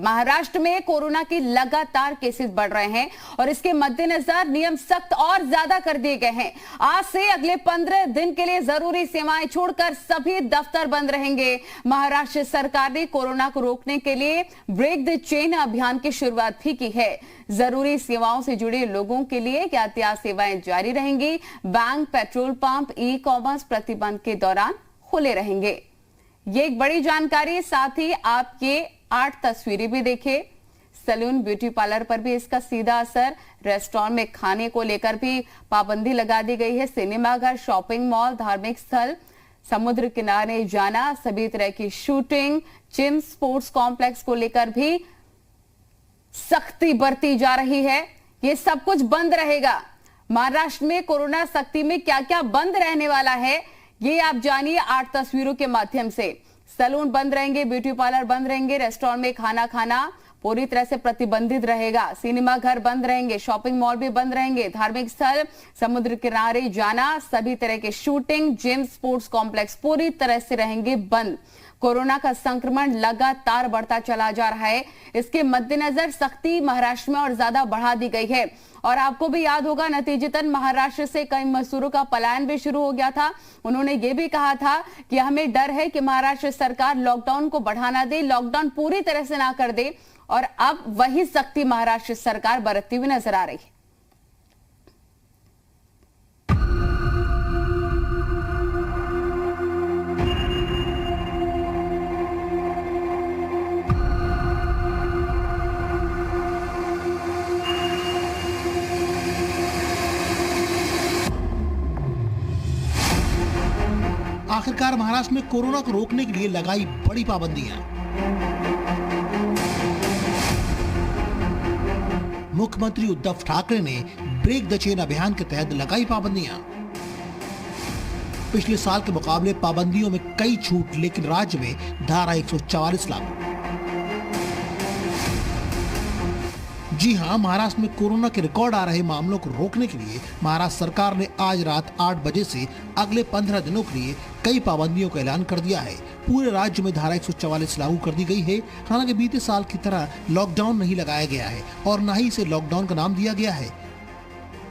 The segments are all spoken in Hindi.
महाराष्ट्र में कोरोना की लगातार केसेस बढ़ रहे हैं और इसके मद्देनजर नियम सख्त और ज्यादा कर दिए गए हैं। आज से अगले 15 दिन के लिए जरूरी सेवाएं छोड़कर सभी दफ्तर बंद रहेंगे। महाराष्ट्र सरकार ने कोरोना को रोकने के लिए ब्रेक द चेन अभियान की शुरुआत भी की है। जरूरी सेवाओं से जुड़े लोगों के लिए यातायात सेवाएं जारी रहेंगी। Bank, petrol pump, e commerce प्रतिबंध के दौरान खुले रहेंगे। ये एक बड़ी जानकारी। साथ ही आप ये 8 तस्वीरें भी देखे। सैलून, ब्यूटी पार्लर पर भी इसका सीधा असर। रेस्टोरेंट में खाने को लेकर भी पाबंदी लगा दी गई है। सिनेमाघर, शॉपिंग मॉल, धार्मिक स्थल, समुद्र किनारे जाना, सभी तरह की शूटिंग, जिम, स्पोर्ट्स कॉम्प्लेक्स को लेकर भी सख्ती बरती जा रही है। ये सब कुछ बंद रहेगा। महाराष्ट्र में कोरोना सख्ती में क्या क्या बंद रहने वाला है, ये आप जानिए 8 तस्वीरों के माध्यम से। सैलून बंद रहेंगे, ब्यूटी पार्लर बंद रहेंगे, रेस्टोरेंट में खाना खाना पूरी तरह से प्रतिबंधित रहेगा, सिनेमा घर बंद रहेंगे, शॉपिंग मॉल भी बंद रहेंगे, धार्मिक स्थल, समुद्र किनारे जाना, सभी तरह के शूटिंग, जिम, स्पोर्ट्स कॉम्प्लेक्स पूरी तरह से रहेंगे बंद। कोरोना का संक्रमण लगातार बढ़ता चला जा रहा है। इसके मद्देनजर सख्ती महाराष्ट्र में और ज्यादा बढ़ा दी गई है। और आपको भी याद होगा, नतीजतन महाराष्ट्र से कई मजदूरों का पलायन भी शुरू हो गया था। उन्होंने ये भी कहा था कि हमें डर है कि महाराष्ट्र सरकार लॉकडाउन को बढ़ाना दे, लॉकडाउन पूरी तरह से ना कर दे। और अब वही सख्ती महाराष्ट्र सरकार बरतती हुई नजर आ रही है। आखिरकार महाराष्ट्र में कोरोना को रोकने के लिए लगाई बड़ी पाबंदियां। मुख्यमंत्री उद्धव ठाकरे ने ब्रेक द चेन अभियान के तहत लगाई पाबंदियां। पिछले साल के मुकाबले पाबंदियों में कई छूट, लेकिन राज्य में धारा 144 लागू। जी हां, महाराष्ट्र में कोरोना के रिकॉर्ड आ रहे मामलों को रोकने के लिए महाराष्ट्र सरकार ने आज रात 8 बजे से अगले 15 दिनों के लिए कई पाबंदियों का ऐलान कर दिया है। पूरे राज्य में धारा 144 लागू कर दी गई है। हालांकि बीते साल की तरह लॉकडाउन नहीं लगाया गया है और न ही इसे लॉकडाउन का नाम दिया गया है,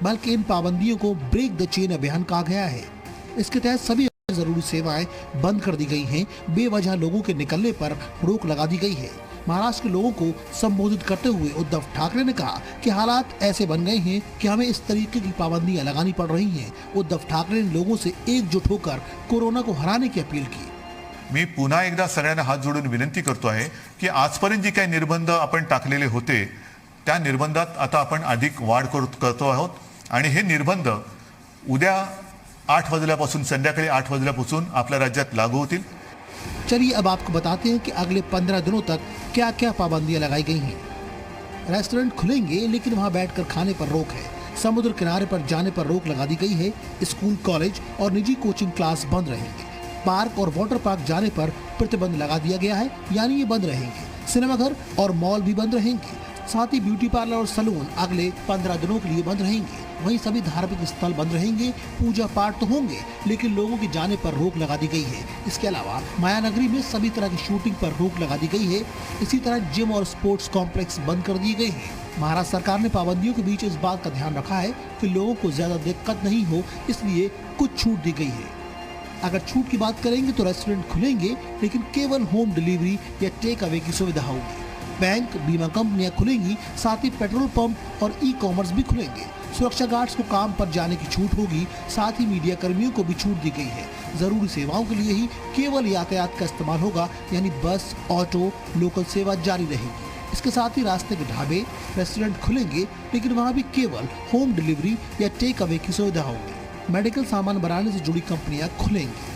बल्कि इन पाबंदियों को ब्रेक द चेन अभियान कहा गया है। इसके तहत सभी जरूरी सेवाएं बंद कर दी गई हैं। बेवजह लोगों के निकलने पर रोक लगा दी गई है। महाराष्ट्र के लोगों को संबोधित करते हुए उद्धव ठाकरे ने कहा कि हालात ऐसे बन गए हैं कि हमें इस तरीके की पाबंदियां लगानी पड़ रही हैं। उद्धव ठाकरे ने लोगों से एकजुट होकर कोरोना को हराने की अपील की। मी पुन्हा एकदा सगळ्यांना हात जोडून विनंती करतो आहे की आजपर्यंत जे काही निर्बंध आपण टाकलेले होते त्या निर्बंधात आता आपण अधिक वाढ करतो आहोत आणि हे निर्बंध उद्या 8 वाजल्यापासून संध्याकाळी 8 वाजल्यापासून आपल्या राज्यात लागू होतील। चलिए अब आपको बताते हैं कि अगले 15 दिनों तक क्या क्या पाबंदियां लगाई गई हैं। रेस्टोरेंट खुलेंगे, लेकिन वहां बैठकर खाने पर रोक है। समुद्र किनारे पर जाने पर रोक लगा दी गई है। स्कूल, कॉलेज और निजी कोचिंग क्लास बंद रहेंगे। पार्क और वाटर पार्क जाने पर प्रतिबंध लगा दिया गया है, यानी ये बंद रहेंगे। सिनेमाघर और मॉल भी बंद रहेंगे। साथ ही ब्यूटी पार्लर और सैलून अगले 15 दिनों के लिए बंद रहेंगे। वहीं सभी धार्मिक स्थल बंद रहेंगे। पूजा पाठ तो होंगे, लेकिन लोगों के जाने पर रोक लगा दी गई है। इसके अलावा मायानगरी में सभी तरह की शूटिंग पर रोक लगा दी गई है। इसी तरह जिम और स्पोर्ट्स कॉम्प्लेक्स बंद कर दिए गए हैं। महाराष्ट्र सरकार ने पाबंदियों के बीच इस बात का ध्यान रखा है कि लोगों को ज्यादा दिक्कत नहीं हो, इसलिए कुछ छूट दी गई है। अगर छूट की बात करेंगे तो रेस्टोरेंट खुलेंगे, लेकिन केवल होम डिलीवरी या टेक अवे की सुविधा होगी। बैंक, बीमा कंपनियां खुलेंगी, साथ ही पेट्रोल पंप और ई कॉमर्स भी खुलेंगे। सुरक्षा गार्ड्स को काम पर जाने की छूट होगी। साथ ही मीडिया कर्मियों को भी छूट दी गई है। जरूरी सेवाओं के लिए ही केवल यातायात का इस्तेमाल होगा, यानी बस, ऑटो, लोकल सेवा जारी रहेगी। इसके साथ ही रास्ते के ढाबे, रेस्टोरेंट खुलेंगे, लेकिन वहाँ भी केवल होम डिलीवरी या टेक अवे की सुविधा होगी। मेडिकल सामान बनाने से जुड़ी कंपनियां खुलेंगी।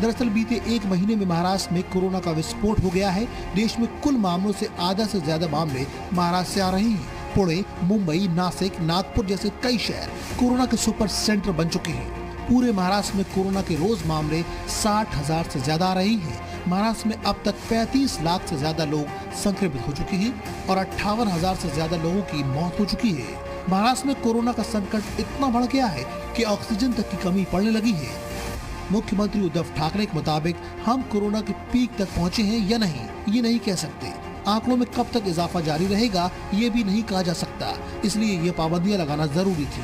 दरअसल बीते 1 महीने में महाराष्ट्र में कोरोना का विस्फोट हो गया है। देश में कुल मामलों से आधा से ज्यादा मामले महाराष्ट्र से आ रहे हैं। पुणे, मुंबई, नासिक, नागपुर जैसे कई शहर कोरोना के सुपर सेंटर बन चुके हैं। पूरे महाराष्ट्र में कोरोना के रोज मामले 60,000 से ज्यादा आ रहे हैं। महाराष्ट्र में अब तक 35 लाख से ज्यादा लोग संक्रमित हो चुके हैं और 58,000 से ज्यादा लोगों की मौत हो चुकी है। महाराष्ट्र में कोरोना का संकट इतना बढ़ गया है कि ऑक्सीजन तक की कमी पड़ने लगी है। मुख्यमंत्री उद्धव ठाकरे के मुताबिक हम कोरोना के पीक तक पहुंचे हैं या नहीं, ये नहीं कह सकते। आंकड़ों में कब तक इजाफा जारी रहेगा ये भी नहीं कहा जा सकता, इसलिए ये पाबंदियां लगाना जरूरी थी।